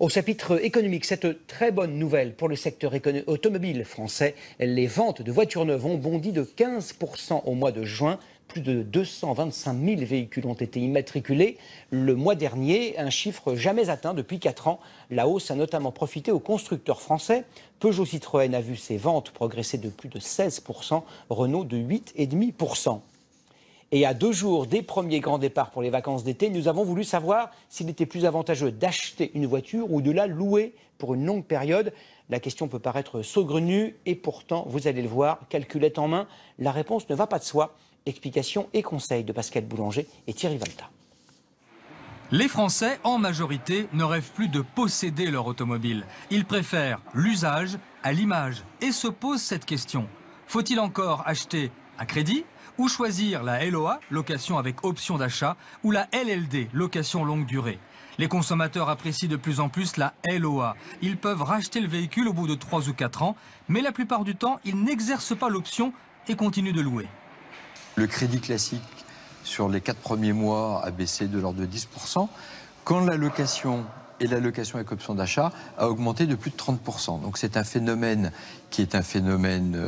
Au chapitre économique, cette très bonne nouvelle pour le secteur automobile français. Les ventes de voitures neuves ont bondi de 15% au mois de juin. Plus de 225 000 véhicules ont été immatriculés le mois dernier, un chiffre jamais atteint depuis 4 ans. La hausse a notamment profité aux constructeurs français. Peugeot Citroën a vu ses ventes progresser de plus de 16%, Renault de 8,5%. Et à 2 jours des premiers grands départs pour les vacances d'été, nous avons voulu savoir s'il était plus avantageux d'acheter une voiture ou de la louer pour une longue période. La question peut paraître saugrenue et pourtant, vous allez le voir, calculette en main, la réponse ne va pas de soi. Explications et conseils de Pascal Boulanger et Thierry Valta. Les Français, en majorité, ne rêvent plus de posséder leur automobile. Ils préfèrent l'usage à l'image et se posent cette question. Faut-il encore acheter à crédit ou choisir la LOA, location avec option d'achat, ou la LLD, location longue durée? Les consommateurs apprécient de plus en plus la LOA. Ils peuvent racheter le véhicule au bout de 3 ou 4 ans, mais la plupart du temps, ils n'exercent pas l'option et continuent de louer. Le crédit classique sur les 4 premiers mois a baissé de l'ordre de 10%, quand la location et la location avec option d'achat a augmenté de plus de 30%. Donc c'est un phénomène qui est un phénomène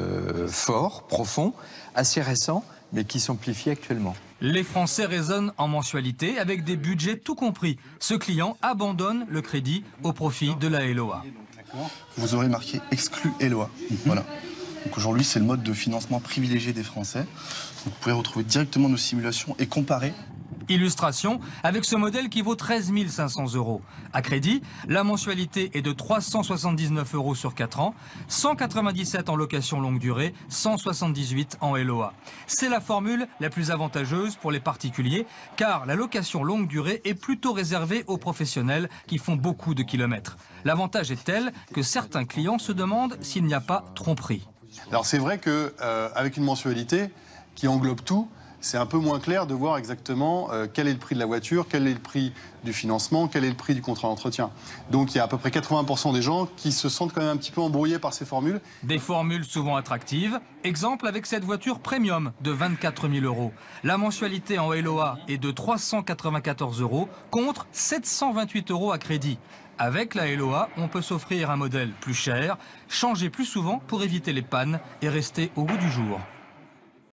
fort, profond, assez récent, mais qui s'amplifie actuellement. Les Français raisonnent en mensualité avec des budgets tout compris. Ce client abandonne le crédit au profit de la LOA. Vous aurez marqué exclu LOA. Voilà. Donc aujourd'hui, c'est le mode de financement privilégié des Français. Donc vous pouvez retrouver directement nos simulations et comparer. Illustration avec ce modèle qui vaut 13 500 €. À crédit, la mensualité est de 379 € sur 4 ans, 197 en location longue durée, 178 en LOA. C'est la formule la plus avantageuse pour les particuliers, car la location longue durée est plutôt réservée aux professionnels qui font beaucoup de kilomètres. L'avantage est tel que certains clients se demandent s'il n'y a pas tromperie. Alors c'est vrai qu'avec une mensualité qui englobe tout, c'est un peu moins clair de voir exactement quel est le prix de la voiture, quel est le prix du financement, quel est le prix du contrat d'entretien. Donc il y a à peu près 80% des gens qui se sentent quand même un petit peu embrouillés par ces formules. Des formules souvent attractives. Exemple avec cette voiture premium de 24 000 €. La mensualité en LOA est de 394 € contre 728 € à crédit. Avec la LOA, on peut s'offrir un modèle plus cher, changer plus souvent pour éviter les pannes et rester au goût du jour.